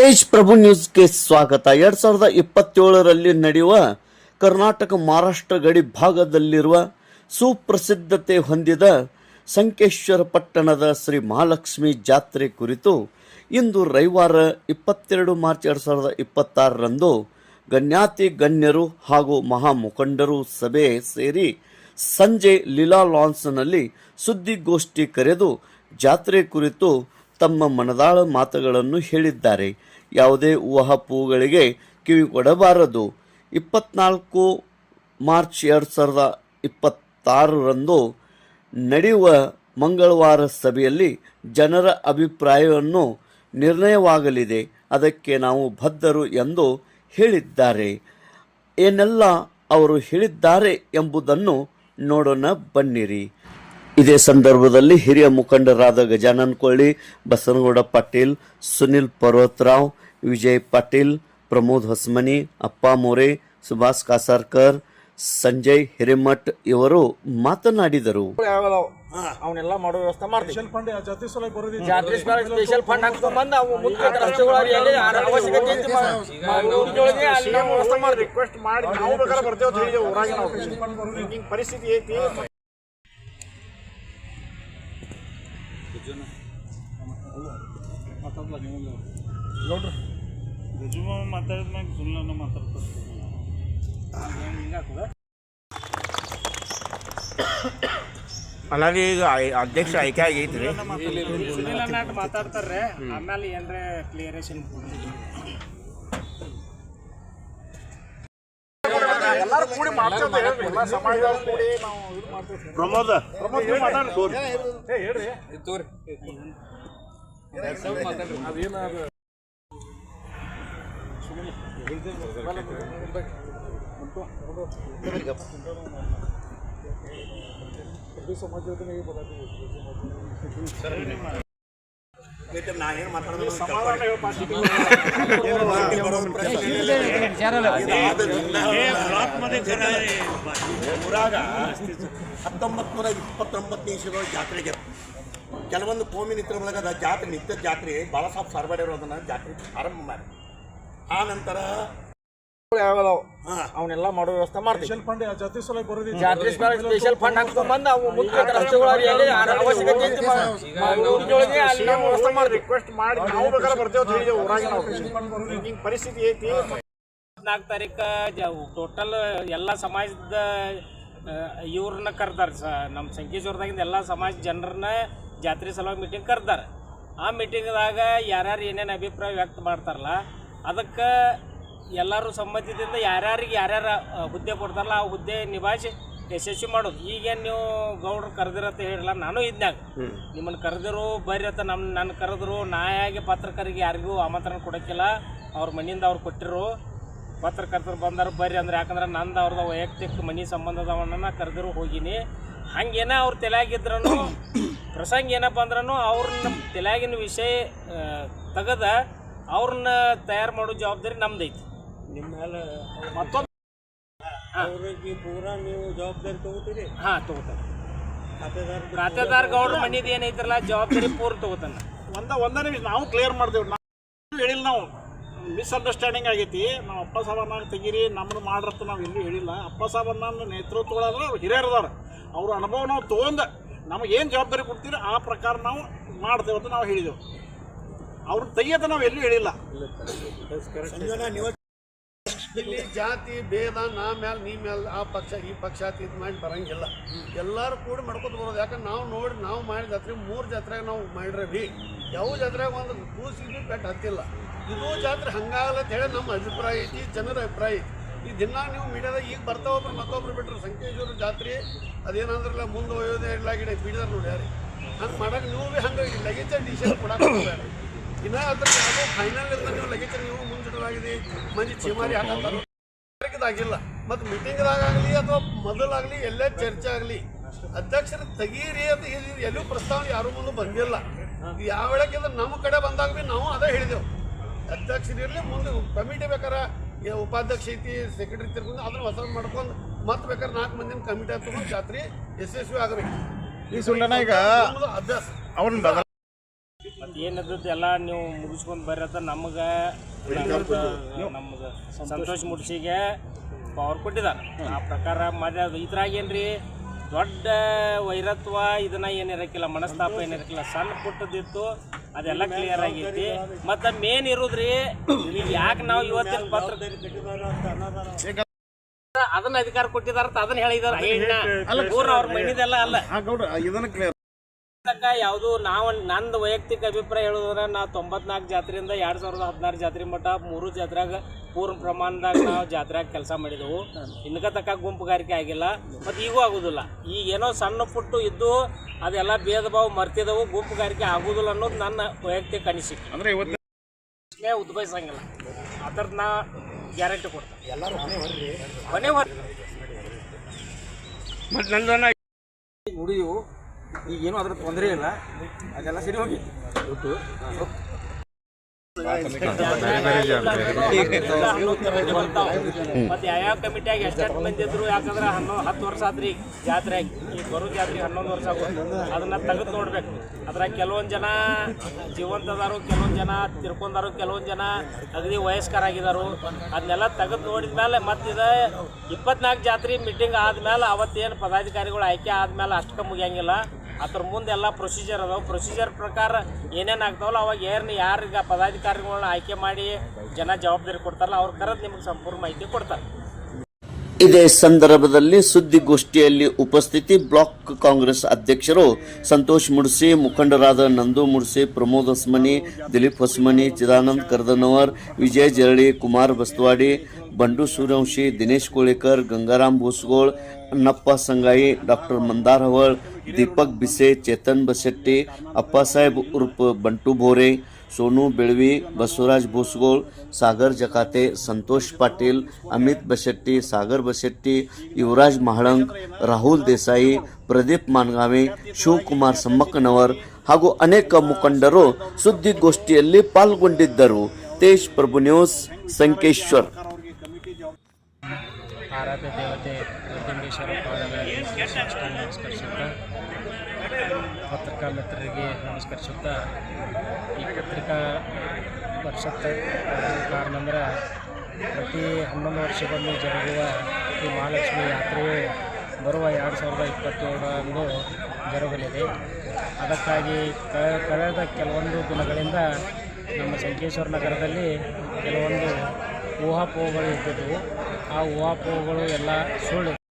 ತೇಜ್ ಪ್ರಭು ನ್ಯೂಸ್ಗೆ ಸ್ವಾಗತ. 2027ರಲ್ಲಿ ನಡೆಯುವ ಕರ್ನಾಟಕ ಮಹಾರಾಷ್ಟ್ರ ಗಡಿ ಭಾಗದಲ್ಲಿರುವ ಸುಪ್ರಸಿದ್ಧತೆ ಹೊಂದಿದ ಸಂಕೇಶ್ವರ ಪಟ್ಟಣದ ಶ್ರೀ ಮಹಾಲಕ್ಷ್ಮಿ ಜಾತ್ರೆ ಕುರಿತು ಇಂದು ರವಿವಾರ 22 ಮಾರ್ಚ್ 2026ರಂದು ಗಣ್ಯಾತಿ ಗಣ್ಯರು ಹಾಗೂ ಮಹಾಮುಖಂಡರು ಸಭೆ ಸೇರಿ ಸಂಜೆ ಲೀಲಾ ಲಾನ್ಸ್ನಲ್ಲಿ ಸುದ್ದಿಗೋಷ್ಠಿ ಕರೆದು ಜಾತ್ರೆ ಕುರಿತು ತಮ್ಮ ಮನದಾಳ ಮಾತುಗಳನ್ನು ಹೇಳಿದ್ದಾರೆ. ಯಾವುದೇ ಊಹಾಪೋಹಗಳಿಗೆ ಕಿವಿಗೊಡಬಾರದು. 24 ಮಾರ್ಚ್ 2026ರಂದು ನಡೆಯುವ ಮಂಗಳವಾರ ಸಭೆಯಲ್ಲಿ ಜನರ ಅಭಿಪ್ರಾಯವನ್ನು ನಿರ್ಣಯವಾಗಲಿದೆ. ಅದಕ್ಕೆ ನಾವು ಬದ್ಧರು ಎಂದು ಹೇಳಿದ್ದಾರೆ. ಏನೆಲ್ಲ ಅವರು ಹೇಳಿದ್ದಾರೆ ಎಂಬುದನ್ನು ನೋಡೋಣ ಬನ್ನಿರಿ. ಇದೇ ಸಂದರ್ಭದಲ್ಲಿ ಹಿರಿಯ ಮುಖಂಡರಾದ ಗಜಾನನ್ ಕೊಳ್ಳಿ, ಬಸನಗೌಡ ಪಾಟೀಲ್, ಸುನಿಲ್ ಪರ್ವತರಾವ್, ವಿಜಯ್ ಪಾಟೀಲ್, ಪ್ರಮೋದ್ ಹೊಸಮನಿ, ಅಪ್ಪ ಮೋರೆ, ಸುಭಾಷ್ ಕಾಸಾರ್ಕರ್, ಸಂಜಯ್ ಹಿರೇಮಠ್ ಇವರು ಮಾತನಾಡಿದರು. ಅವನ್ನೆಲ್ಲ ಮಾಡೋ ವ್ಯವಸ್ಥೆ ಮಾಡ್ತೀವಿ. ಜಾತ್ರೆ ಸ್ಪೆಷಲ್ ಫಂಡ್ ಹಾಕ್ಸ್ಕೊಂಡ್ಬಂದು ಅವು ಮುಖ್ಯ ರಸ್ತೆಗಳಲ್ಲಿ ಅವಶ್ಯಕತೆ ವ್ಯವಸ್ಥೆ ಮಾಡಿ ರಿಕ್ವೆಸ್ಟ್ ಮಾಡಿ ನಾವು ಬೇಕಾದ್ರೆ ಬರ್ತೇವೆ ಅಂತ ಹೇಳಿದೆವು. ಊರಾಗ ನಾವು ಹಿಂಗೆ ಪರಿಸ್ಥಿತಿ ಐತಿ. ಮಾತಾಡಿದ್ಮ್ಯಾಗ ಸುಳ್ಳು ಮಾತಾಡ್ತಾರೆ. ಅಲ್ಲ ರೀ, ಈಗ ಅಧ್ಯಕ್ಷ ಆಯ್ಕೆ ಆಗೈತ್ರಿ. ಸುನಿಲ್ ಅನ್ನಾಟ್ ಮಾತಾಡ್ತಾರೆ, ಆಮೇಲೆ ಏನ್ರೆ ಕ್ಲಿಯರೇಷನ್ ಎಲ್ಲರೂ ಕೂಡಿ ಮಾಡ್ತೇವೆ. ಎಲ್ಲ ಸಮಾಜ ಕೂಡಿ ನಾವು ಇದು ಮಾಡ್ತೇವೆ. ಪ್ರಮೋದ್ ಹೇಳ್ರಿ ಅದೇನಾದ್ರು ಊರಾಗ 1929 ಜಾತ್ರೆಗೆ ಕೆಲವೊಂದು ಕೋಮಿನಿತ್ರ ಒಳಗದ ಜಾತ್ರೆ ನಿತ್ಯ ಜಾತ್ರೆ ಭಾಳ ಸ್ವಲ್ಪ ಸರ್ಬಡಿರೋ ಅದನ್ನ ಜಾತ್ರೆ ಆರಂಭ ಮಾಡಿ ಆ ನಂತರ ಅವನ್ನೆಲ್ಲ ಮಾಡೋ ವ್ಯವಸ್ಥೆ ಮಾಡ್ತೀವಿ. ಜಾತ್ರೆ ಸ್ಪೆಷಲ್ ಫಂಡ್ ಹಾಕ್ಸ್ಕೊಂಡ್ಬಂದು ಅವು ಮುಖ್ಯ ರಸ್ತೆಗಳಲ್ಲಿ ಅವಶ್ಯಕತೆ ವ್ಯವಸ್ಥೆ ಮಾಡಿ ರಿಕ್ವೆಸ್ಟ್ ಮಾಡಿ ನಾವು ಬೇಕಾದ್ರೆ ಬರ್ತೇವೆ ಅಂತ ಹೇಳಿದೆವು. ಊರಾಗ ನಾವು ಹಿಂಗೆ ಪರಿಸ್ಥಿತಿ ಐತಿ. 14 ತಾರೀಕು ಟೋಟಲ್ ಎಲ್ಲ ಸಮಾಜದ ಇವ್ರನ್ನ ಕರ್ದಾರೆ. ನಮ್ಮ ಸಂಕೇಶ್ವರದಾಗಿಂದ ಎಲ್ಲ ಸಮಾಜ ಜನರನ್ನ ಜಾತ್ರೆ ಸಲುವಾಗಿ ಮೀಟಿಂಗ್ ಕರ್ದಾರೆ. ಆ ಮೀಟಿಂಗ್ದಾಗ ಯಾರ್ಯಾರು ಏನೇನು ಅಭಿಪ್ರಾಯ ವ್ಯಕ್ತ ಮಾಡ್ತಾರಲ್ಲ ಅದಕ್ಕೆ ಎಲ್ಲರೂ ಸಮ್ಮತಿದಿಂದ ಯಾರ್ಯಾರಿಗೆ ಯಾರ್ಯಾರ ಹುದ್ದೆ ಕೊಡ್ತಾರಲ್ಲ ಆ ಹುದ್ದೆ ನಿಭಾಯಿಸಿ ಯಶಸ್ವಿ ಮಾಡೋದು. ಈಗೇನು ನೀವು ಗೌಡ್ರು ಕರೆದಿರತ್ತೆ ಹೇಳಿಲ್ಲ, ನಾನು ಇದ್ನಾಗ ನಿಮ್ಮನ್ನು ಕರೆದಿರು ಬರ್ರಿ ಅಂತ ನನ್ನ ಕರೆದ್ರು. ನಾಯಾಗಿ ಪತ್ರಕರಿಗೆ ಯಾರಿಗೂ ಆಮಂತ್ರಣ ಕೊಡೋಕ್ಕಿಲ್ಲ. ಅವ್ರ ಮನೆಯಿಂದ ಅವ್ರು ಕೊಟ್ಟಿರು. ಪತ್ರಕರ್ತರು ಬಂದರು ಬರ್ರಿ ಅಂದ್ರೆ, ಯಾಕಂದ್ರೆ ನಂದು ಅವ್ರದ್ದು ವೈಯಕ್ತಿಕ ಮನೆ ಸಂಬಂಧದವನ್ನ ಕರೆದಿರು ಹೋಗಿನಿ. ಹಂಗೇನ ಅವ್ರ ತಲೆಯಾಗಿದ್ರೂ ಪ್ರಸಂಗ ಏನಪ್ಪ ಅಂದ್ರೂ ಅವ್ರನ್ನ ತಲೆಯಾಗಿನ ವಿಷಯ ತೆಗೆದ ಅವ್ರನ್ನ ತಯಾರು ಮಾಡೋ ಜವಾಬ್ದಾರಿ ನಮ್ದೈತಿ. ನಿಮ್ಮ ಮೇಲೆ ಮತ್ತೊಂದು ಪೂರಾ ನೀವು ಜವಾಬ್ದಾರಿ ತಗೋತೀರಿ? ಹಾಂ, ತಗೋತಾರೆ. ಖಾತೆದಾರ ಗೌಡ್ರ ಮನಿದು ಏನೈತ್ರಲ್ಲ ಜವಾಬ್ದಾರಿ ಪೂರ್ಣ ತಗೋತಾನೆ. ಒಂದೇ ನಿಮಿಷ ನಾವು ಕ್ಲಿಯರ್ ಮಾಡ್ತೇವೆ. ನಾವು ಹೇಳಿಲ್ಲ, ನಾವು ಮಿಸ್ಅಂಡರ್ಸ್ಟ್ಯಾಂಡಿಂಗ್ ಆಗೈತಿ. ನಾವು ಅಪ್ಪ ಸಾಬನ್ನ ತೆಗೀರಿ ನಮ್ಮನ್ನು ಮಾಡ್ರತ್ತ ನಾವು ಎಲ್ಲೂ ಹೇಳಿಲ್ಲ. ಅಪ್ಪ ಸಾಬನ್ನ ನೇತೃತ್ವಗಳಾದ್ರೆ ಅವ್ರು ಹಿರಿಯರದಾರ. ಅವ್ರ ಅನುಭವ ನಾವು ತೊಗೊಂಡು ನಮಗೇನು ಜವಾಬ್ದಾರಿ ಕೊಡ್ತೀರಿ ಆ ಪ್ರಕಾರ ನಾವು ಮಾಡ್ತೇವೆ ಅಂತ ನಾವು ಹೇಳಿದೆವು. ಅವ್ರನ್ನ ತೆಗಿಯತ್ತ ನಾವು ಎಲ್ಲೂ ಹೇಳಿಲ್ಲ. ಇಲ್ಲಿ ಜಾತಿ ಭೇದ ನಾ ಮ್ಯಾಲ ನೀ ಮ್ಯಾಲ ಆ ಪಕ್ಷ ಈ ಪಕ್ಷ ಇದು ಮಾಡಿ ಬರಂಗಿಲ್ಲ. ಎಲ್ಲರೂ ಕೂಡ ಮಾಡ್ಕೊತ ಬರೋದು. ಯಾಕಂದ್ರೆ ನಾವು ನೋಡಿ ನಾವು ಮಾಡಿದ ಜಾತ್ರೆ 3 ಜಾತ್ರೆಗೆ ನಾವು ಮಾಡಿರಿ. ಯಾವ ಜಾತ್ರೆಗೆ ಒಂದು ಕೂಸಿಗೆ ಪೆಟ್ಟು ಹತ್ತಿಲ್ಲ. ಇದು ಜಾತ್ರೆ ಹಂಗಾಗಲ್ಲ ಅಂತ ಹೇಳಿ ನಮ್ಮ ಅಭಿಪ್ರಾಯ ಐತಿ, ಜನರ ಅಭಿಪ್ರಾಯ ಐತಿ. ಈ ದಿನ ನೀವು ಮೀಡಿಯಾದಾಗ ಈಗ ಬರ್ತಾವೊಬ್ರು ಮತ್ತೊಬ್ರು ಬಿಟ್ಟರು ಸಂಕೇಶ್ವರ ಜಾತ್ರೆ ಅದೇನಂದ್ರಲ್ಲ ಮುಂದೆ ಒಯ್ಯೋದೇ ಇಡ್ಲಾಗಿಡ ಬೀಡರ್ ನೋಡ್ಯಾರಿ. ಹಂಗೆ ಮಾಡೋಕೆ ನೀವು ಭೀ ಹಂಗೆ ಲಗೇಜ್ ಡಿಸಿಷನ್ ಕೊಡಕ್ಕೆ ಹೋಗ್ಬೇಡಿ. ಇನ್ನೂ ಅದ್ರ ಯಾವುದೋ ಫೈನಲ್ ಇಲ್ಲದ ನೀವು ಲಗೇಜ್ ನೀವು ಮುಂಚಿಡಲಾಗಿದೆ. ಮಂದಿ ಚಿಮಾರಿ ಹಾಕಂತಾರೆ ಇದಾಗಿಲ್ಲ. ಮತ್ತು ಮೀಟಿಂಗ್ದಾಗಲಿ ಅಥವಾ ಮೊದಲಾಗಲಿ ಎಲ್ಲೇ ಚರ್ಚೆ ಆಗಲಿ ಅಧ್ಯಕ್ಷರು ತೆಗೀರಿ ಅಂತ ಎಲ್ಲೂ ಪ್ರಸ್ತಾವನೆ ಯಾರೂ ಮುಂದೆ ಬಂದಿಲ್ಲ. ಯಾವ ವೇಳೆಗಿಂದ ನಮ್ಮ ಕಡೆ ಬಂದಾಗ ಭೀ ನಾವು ಅದೇ ಹೇಳಿದೆವು. ಅಧ್ಯಕ್ಷರಿರಲಿ ಮುಂದೆ ಕಮಿಟಿ ಬೇಕಾರೆ ಉಪಾಧ್ಯಕ್ಷ ಐತಿ, ಸೆಕ್ರೆಟರಿ ತಿರ್ಕೊಂಡು ಅದನ್ನು ಹೊಸ ಮಾಡ್ಕೊಂಡು ಮತ್ತೆ ಬೇಕಾದ್ರೆ 4 ಮಂದಿನ ಕಮಿಟಿ ಹತ್ಕೊಂಡು ಜಾತ್ರೆ ಯಶಸ್ವಿ ಆಗಬೇಕು. ಈ ಸುಳ್ಳನ ಈಗ ಅಭ್ಯಾಸ ಅವ್ರನ್ನ ಏನದ್ದು ಎಲ್ಲ ನೀವು ಮುಗಿಸ್ಕೊಂಡು ಬರ್ರತ್ತ ನಮ್ಗೆ ಸಂತೋಷ್ ಮುಡ್ಸಿಗೆ ಪವರ್ ಕೊಟ್ಟಿದ್ದಾರೆ. ಆ ಪ್ರಕಾರ ಮತ್ತೆ ಅದು ಇದ್ರಾಗ ಏನ್ರಿ ದೊಡ್ಡ ವೈರತ್ವ ಇದನ್ನ ಏನಿರಕ್ಕಿಲ್ಲ, ಮನಸ್ತಾಪ ಏನಿರಕ್ಕಿಲ್ಲ, ಸಣ್ಣ ಪುಟ್ಟದಿತ್ತು ಅದೆಲ್ಲ ಕ್ಲಿಯರ್ ಆಗೈತಿ. ಮತ್ತು ಮೇನ್ ಇರೋದ್ರಿ ಈಗ ಯಾಕೆ ನಾವು ಇವತ್ತಿನ ಪತ್ರ ಅದನ್ನ ಅಧಿಕಾರ ಕೊಟ್ಟಿದಾರ ಅದನ್ನ ಹೇಳಿದಾರ ಅವ್ರ ಮೈನಿದೆಲ್ಲ ಅಲ್ಲ. ಯಾವುದು ನಾವು ನಂದು ವೈಯಕ್ತಿಕ ಅಭಿಪ್ರಾಯ ಹೇಳೋದ್ರೆ ನಾವು 94 ಜಾತ್ರೆಯಿಂದ 2016 ಜಾತ್ರೆ ಮಟ್ಟ 3 ಜಾತ್ರೆಯಾಗ ಪೂರ್ಣ ಪ್ರಮಾಣದಾಗ ನಾವು ಜಾತ್ರೆಯಾಗ ಕೆಲಸ ಮಾಡಿದೆವು. ಇನ್ಕ ತಕ್ಕ ಗುಂಪುಗಾರಿಕೆ ಆಗಿಲ್ಲ, ಮತ್ತು ಈಗೂ ಆಗೋದಿಲ್ಲ. ಈಗ ಏನೋ ಸಣ್ಣ ಪುಟ್ಟು ಇದ್ದು ಅದೆಲ್ಲ ಭೇದ ಭಾವ ಮರ್ತಿದವು, ಗುಂಪುಗಾರಿಕೆ ಆಗೋದಿಲ್ಲ ಅನ್ನೋದು ನನ್ನ ವೈಯಕ್ತಿಕ ಅನಿಸಿಕೆ. ಅಂದರೆ ಇವತ್ತೇ ಉದ್ಭವಿಸಂಗಿಲ್ಲ, ಅದ್ರದ್ದು ನಾ ಗ್ಯಾರಂಟಿ ಕೊಡ್ತೇನೆ. ಎಲ್ಲರೂ ಮನೆ ಮತ್ತು ನಂದನ ಉಳಿಯು ಈಗೇನು ಅದ್ರ ತೊಂದರೆ ಇಲ್ಲ, ಅದೆಲ್ಲ ಸರಿ ಹೋಗಿ ಮತ್ತೆ ಯಾವ ಕಮಿಟಿಯಾಗ ಎಷ್ಟೆಷ್ಟು ಮಂದಿ ಇದ್ರು, ಯಾಕಂದ್ರೆ 10 ವರ್ಷ ಆದ್ರಿ ಜಾತ್ರೆ, ಈ ಬರೋ ಜಾತ್ರೆ 11 ವರ್ಷ ಆಗೋದು. ಅದನ್ನ ತೆಗೆದು ನೋಡ್ಬೇಕು. ಅದ್ರಾಗ ಕೆಲವೊಂದು ಜನ ಜೀವಂತದಾರು, ಕೆಲವೊಂದು ಜನ ತಿರ್ಕೊಂಡಾರು, ಕೆಲವೊಂದು ಜನ ಅಗದಿ ವಯಸ್ಕರಾಗಿದ್ದಾರು. ಅದನ್ನೆಲ್ಲ ತೆಗೆದು ನೋಡಿದ್ಮೇಲೆ ಮತ್ತು ಇದು 24 ಜಾತ್ರೆ ಮೀಟಿಂಗ್ ಆದ್ಮೇಲೆ ಅವತ್ತೇನು ಪದಾಧಿಕಾರಿಗಳು ಆಯ್ಕೆ ಆದ್ಮೇಲೆ ಅಷ್ಟಕ್ಕೆ ಮುಗಿಯಂಗಿಲ್ಲ. ಅದ್ರ ಮುಂದೆ ಎಲ್ಲ ಪ್ರೊಸೀಜರ್ ಅದಾವೆ. ಪ್ರೊಸೀಜರ್ ಪ್ರಕಾರ ಏನೇನು ಆಗ್ತಾವಲ್ಲ ಅವಾಗ ಯಾರಿಗೆ ಪದಾಧಿಕಾರಿಗಳನ್ನ ಆಯ್ಕೆ ಮಾಡಿ ಜನ ಜವಾಬ್ದಾರಿ ಕೊಡ್ತಾರಲ್ಲ ಅವ್ರ ಕರೆದು ನಿಮಗೆ ಸಂಪೂರ್ಣ ಮಾಹಿತಿ ಕೊಡ್ತಾರೆ. ಇದೇ ಸಂದರ್ಭದಲ್ಲಿ ಸುದ್ದಿಗೋಷ್ಠಿಯಲ್ಲಿ ಉಪಸ್ಥಿತಿ ಬ್ಲಾಕ್ ಕಾಂಗ್ರೆಸ್ ಅಧ್ಯಕ್ಷರು ಸಂತೋಷ್ ಮುಡ್ಸಿ, ಮುಖಂಡರಾದ ನಂದು ಮುಡ್ಸಿ, ಪ್ರಮೋದ್ ಹೊಸಮನಿ, ದಿಲೀಪ್ ಹೊಸಮನಿ, ಚಿದಾನಂದ್ ಕರ್ದನವರ್, ವಿಜಯ್ ಜರಳಿ, ಕುಮಾರ್ ಬಸ್ತವಾಡಿ, ಬಂಡು ಸೂರ್ಯವಂಶಿ, ದಿನೇಶ್ ಕೋಳೇಕರ್, ಗಂಗಾರಾಮ್ ಭೂಸ್ಗೋಳ್, ಅನ್ನಪ್ಪ ಸಂಗಾಯಿ, ಡಾಕ್ಟರ್ ಮಂದಾರ್ ಹವಳ್, ದೀಪಕ್ ಬಿಸೆ, ಚೇತನ್ ಬಸೆಟ್ಟಿ, ಅಪ್ಪಾಸಾಹೇಬ್ ಉರ್ಫ್ ಬಂಟು ಭೋರೆ, सोनू बेळवी, बसवराज भोसगोळ, सागर जकाते, संतोष पाटील, अमित बशेट्टी, सागर बशेट्टी, युवराज महाळंक, राहुल देसाई, प्रदीप मानगावे, ಶಿವಕುಮಾರ್ ಸಮ್ಮಕ್ಕನವರ್ ಹಾಗೂ ಅನೇಕ ಮುಖಂಡರು ಸುದ್ದಿಗೋಷ್ಠಿಯಲ್ಲಿ ಪಾಲ್ಗೊಂಡಿದ್ದರು. ತೇಜ್ ಪ್ರಭು ನ್ಯೂಸ್, ಸಂಕೇಶ್ವರ್. ಆರಾಧ್ಯ ದೇವತೆ ದಂಡೇಶ್ವರ ಪಾದಗಳಿಗೆ ನಮಸ್ಕರಿಸುತ್ತಾ, ಪತ್ರಿಕಾ ಮಿತ್ರರಿಗೆ ನಮಸ್ಕರಿಸುತ್ತಾ, ಈ ಪತ್ರಿಕಾ ಪರಿಷತ್ ಕಾರಣ ಅಂದ್ರೆ ಪ್ರತಿ 11 ವರ್ಷಗೊಮ್ಮೆ ಜರುಗುವ ಈ ಮಹಾಲಕ್ಷ್ಮಿ ಯಾತ್ರೆಯು ಬರುವ 2027 ಜರುಗಲಿದೆ. ಅದಕ್ಕಾಗಿ ಕಳೆದ ಕೆಲವೊಂದು ದಿನಗಳಿಂದ ನಮ್ಮ ಸಂಕೇಶ್ವರ ನಗರದಲ್ಲಿ ಕೆಲವೊಂದು ಊಹಾಪೋಹಗಳು ಇದ್ದಿದ್ದವು. ಆ ಊಹಾಪೋಹಗಳು ಎಲ್ಲ ಸುಳ್ಳು.